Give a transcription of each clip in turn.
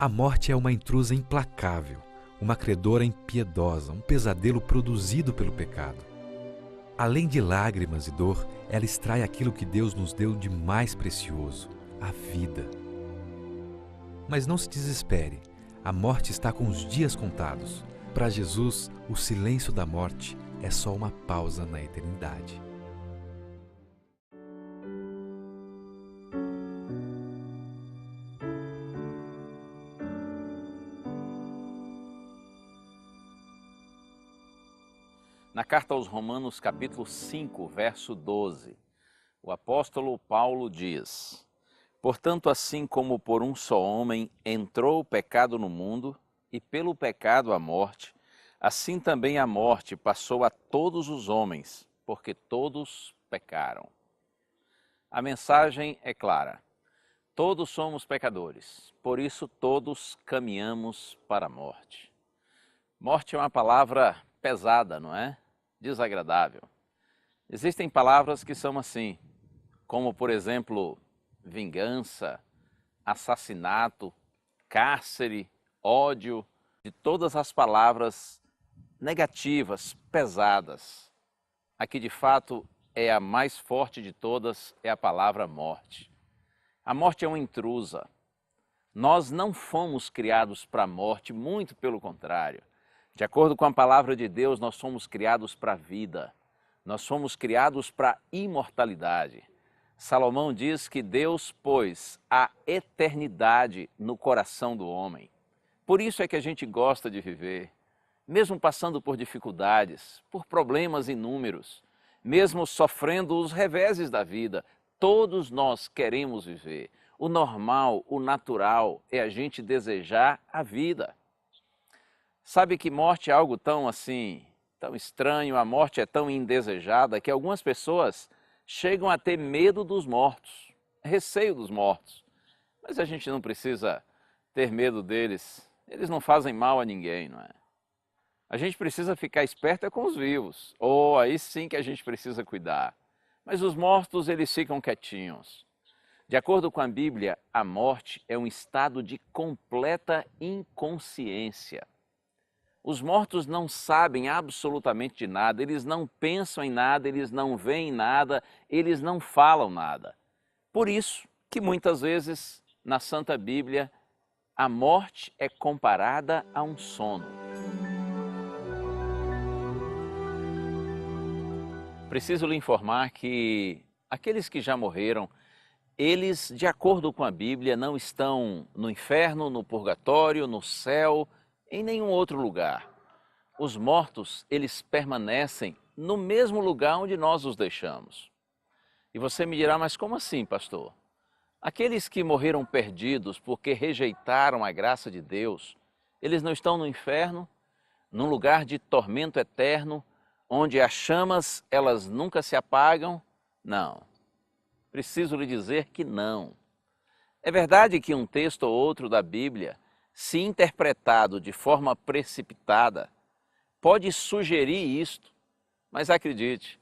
A morte é uma intrusa implacável, uma credora impiedosa, um pesadelo produzido pelo pecado. Além de lágrimas e dor, ela extrai aquilo que Deus nos deu de mais precioso, a vida. Mas não se desespere, a morte está com os dias contados. Para Jesus, o silêncio da morte é só uma pausa na eternidade. Na carta aos Romanos, capítulo 5, verso 12, o apóstolo Paulo diz: portanto, assim como por um só homem entrou o pecado no mundo, e pelo pecado a morte, assim também a morte passou a todos os homens, porque todos pecaram. A mensagem é clara: todos somos pecadores, por isso todos caminhamos para a morte. Morte é uma palavra pesada, não é? Desagradável. Existem palavras que são assim, como por exemplo, vingança, assassinato, cárcere, ódio, de todas as palavras negativas, pesadas. A que de fato é a mais forte de todas é a palavra morte. A morte é uma intrusa. Nós não fomos criados para a morte, muito pelo contrário. De acordo com a palavra de Deus, nós somos criados para a vida. Nós somos criados para a imortalidade. Salomão diz que Deus pôs a eternidade no coração do homem. Por isso é que a gente gosta de viver, mesmo passando por dificuldades, por problemas inúmeros, mesmo sofrendo os reveses da vida, todos nós queremos viver. O normal, o natural é a gente desejar a vida. Sabe que morte é algo tão assim, tão estranho, a morte é tão indesejada que algumas pessoas chegam a ter medo dos mortos, receio dos mortos. Mas a gente não precisa ter medo deles, eles não fazem mal a ninguém, não é? A gente precisa ficar esperto é com os vivos, ou aí sim que a gente precisa cuidar. Mas os mortos, eles ficam quietinhos. De acordo com a Bíblia, a morte é um estado de completa inconsciência. Os mortos não sabem absolutamente de nada, eles não pensam em nada, eles não veem nada, eles não falam nada. Por isso que muitas vezes na Santa Bíblia a morte é comparada a um sono. Preciso lhe informar que aqueles que já morreram, eles, de acordo com a Bíblia, não estão no inferno, no purgatório, no céu, em nenhum outro lugar. Os mortos, eles permanecem no mesmo lugar onde nós os deixamos. E você me dirá, mas como assim, pastor? Aqueles que morreram perdidos porque rejeitaram a graça de Deus, eles não estão no inferno, num lugar de tormento eterno, onde as chamas, elas nunca se apagam? Não. Preciso lhe dizer que não. É verdade que um texto ou outro da Bíblia, se interpretado de forma precipitada, pode sugerir isto, mas acredite,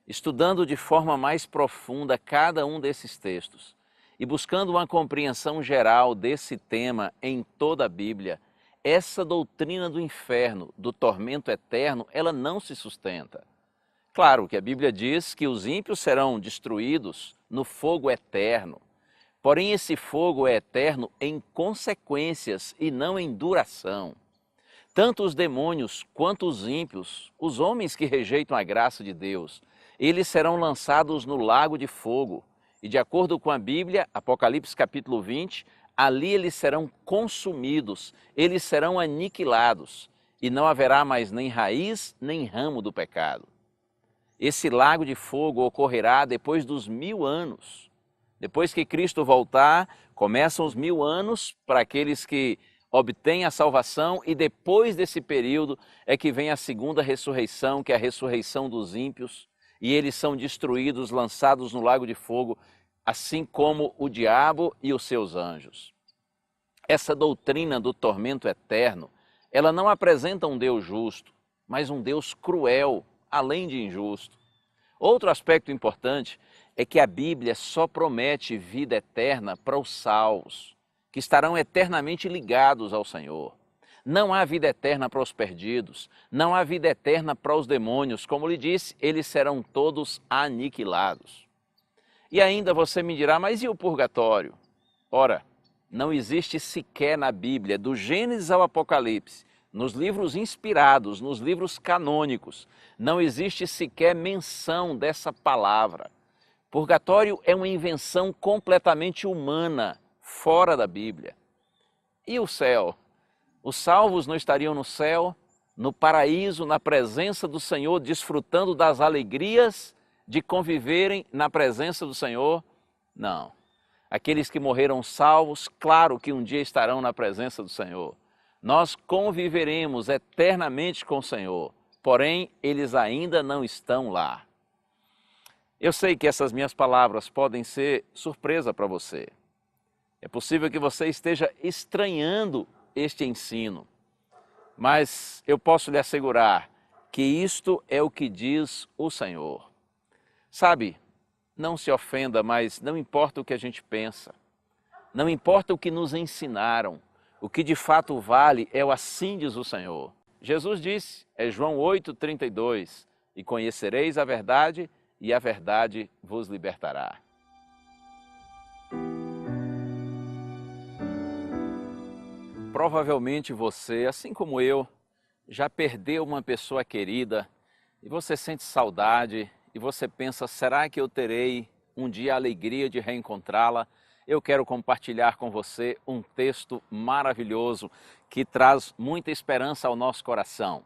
estudando de forma mais profunda cada um desses textos e buscando uma compreensão geral desse tema em toda a Bíblia, essa doutrina do inferno, do tormento eterno, ela não se sustenta. Claro que a Bíblia diz que os ímpios serão destruídos no fogo eterno. Porém, esse fogo é eterno em consequências e não em duração. Tanto os demônios quanto os ímpios, os homens que rejeitam a graça de Deus, eles serão lançados no lago de fogo. E de acordo com a Bíblia, Apocalipse capítulo 20, ali eles serão consumidos, eles serão aniquilados, e não haverá mais nem raiz nem ramo do pecado. Esse lago de fogo ocorrerá depois dos 1000 anos. Depois que Cristo voltar, começam os 1000 anos para aqueles que obtêm a salvação, e depois desse período é que vem a segunda ressurreição, que é a ressurreição dos ímpios, e eles são destruídos, lançados no lago de fogo, assim como o diabo e os seus anjos. Essa doutrina do tormento eterno, ela não apresenta um Deus justo, mas um Deus cruel, além de injusto. Outro aspecto importante é que a Bíblia só promete vida eterna para os salvos. que estarão eternamente ligados ao Senhor. Não há vida eterna para os perdidos, não há vida eterna para os demônios. Como lhe disse, eles serão todos aniquilados. E ainda você me dirá, mas e o purgatório? Ora, não existe sequer na Bíblia, do Gênesis ao Apocalipse, nos livros inspirados, nos livros canônicos, não existe sequer menção dessa palavra. Purgatório é uma invenção completamente humana, fora da Bíblia. E o céu? Os salvos não estariam no céu, no paraíso, na presença do Senhor, desfrutando das alegrias de conviverem na presença do Senhor? Não. Aqueles que morreram salvos, claro que um dia estarão na presença do Senhor. Nós conviveremos eternamente com o Senhor, porém eles ainda não estão lá. Eu sei que essas minhas palavras podem ser surpresa para você. É possível que você esteja estranhando este ensino, mas eu posso lhe assegurar que isto é o que diz o Senhor. Sabe, não se ofenda, mas não importa o que a gente pensa, não importa o que nos ensinaram, o que de fato vale é o assim diz o Senhor. Jesus disse, é João 8,32, e conhecereis a verdade, e a verdade vos libertará. Provavelmente você, assim como eu, já perdeu uma pessoa querida e você sente saudade e você pensa, será que eu terei um dia a alegria de reencontrá-la? Eu quero compartilhar com você um texto maravilhoso que traz muita esperança ao nosso coração.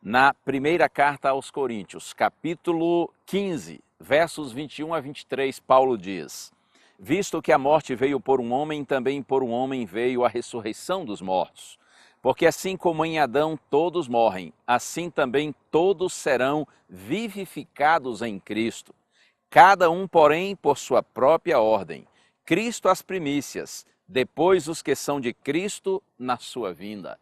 Na primeira carta aos Coríntios, capítulo 15, versos 21 a 23, Paulo diz: visto que a morte veio por um homem, também por um homem veio a ressurreição dos mortos. Porque assim como em Adão todos morrem, assim também todos serão vivificados em Cristo. Cada um, porém, por sua própria ordem. Cristo as primícias, depois os que são de Cristo na sua vinda.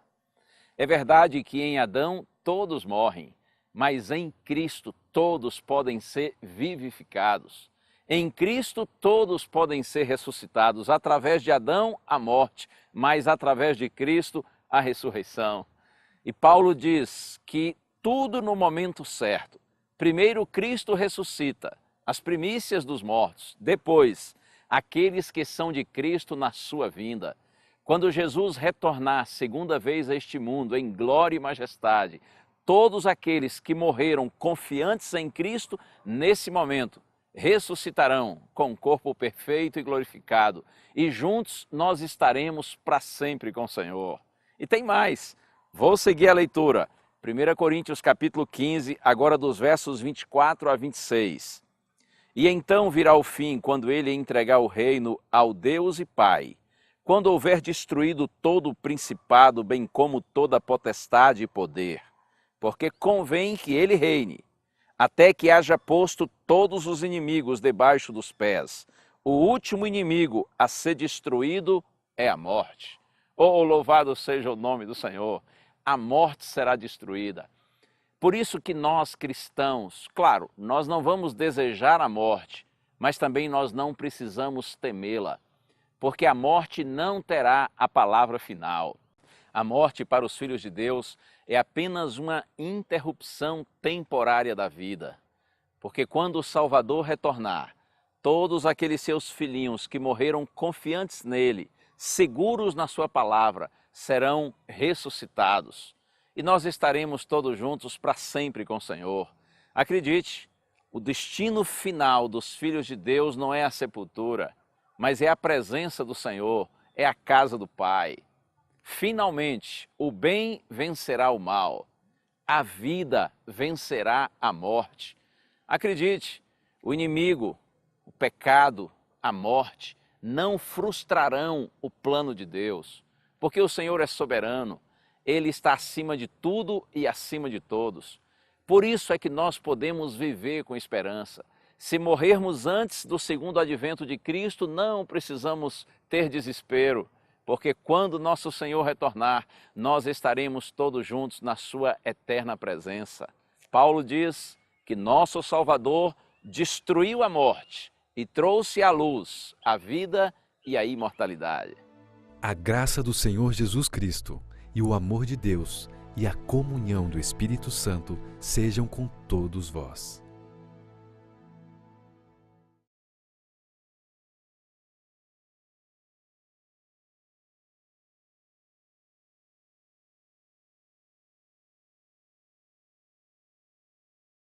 É verdade que em Adão todos morrem, mas em Cristo todos podem ser vivificados. Em Cristo todos podem ser ressuscitados, através de Adão a morte, mas através de Cristo a ressurreição. E Paulo diz que tudo no momento certo. Primeiro Cristo ressuscita, as primícias dos mortos, depois aqueles que são de Cristo na sua vinda. Quando Jesus retornar segunda vez a este mundo em glória e majestade, todos aqueles que morreram confiantes em Cristo, nesse momento, ressuscitarão com um corpo perfeito e glorificado, e juntos nós estaremos para sempre com o Senhor. E tem mais, vou seguir a leitura. 1 Coríntios capítulo 15, agora dos versos 24 a 26. E então virá o fim, quando ele entregar o reino ao Deus e Pai, quando houver destruído todo o principado, bem como toda potestade e poder, porque convém que ele reine, até que haja posto todos os inimigos debaixo dos pés. O último inimigo a ser destruído é a morte. Oh, louvado seja o nome do Senhor! A morte será destruída. Por isso que nós cristãos, claro, nós não vamos desejar a morte, mas também nós não precisamos temê-la, porque a morte não terá a palavra final. A morte para os filhos de Deus é apenas uma interrupção temporária da vida, porque quando o Salvador retornar, todos aqueles seus filhinhos que morreram confiantes nele, seguros na sua palavra, serão ressuscitados. E nós estaremos todos juntos para sempre com o Senhor. Acredite, o destino final dos filhos de Deus não é a sepultura, mas é a presença do Senhor, é a casa do Pai. Finalmente, o bem vencerá o mal, a vida vencerá a morte. Acredite, o inimigo, o pecado, a morte, não frustrarão o plano de Deus, porque o Senhor é soberano. Ele está acima de tudo e acima de todos. Por isso é que nós podemos viver com esperança. Se morrermos antes do segundo advento de Cristo, não precisamos ter desespero, porque quando nosso Senhor retornar, nós estaremos todos juntos na sua eterna presença. Paulo diz que nosso Salvador destruiu a morte e trouxe à luz a vida e a imortalidade. A graça do Senhor Jesus Cristo e o amor de Deus e a comunhão do Espírito Santo sejam com todos vós.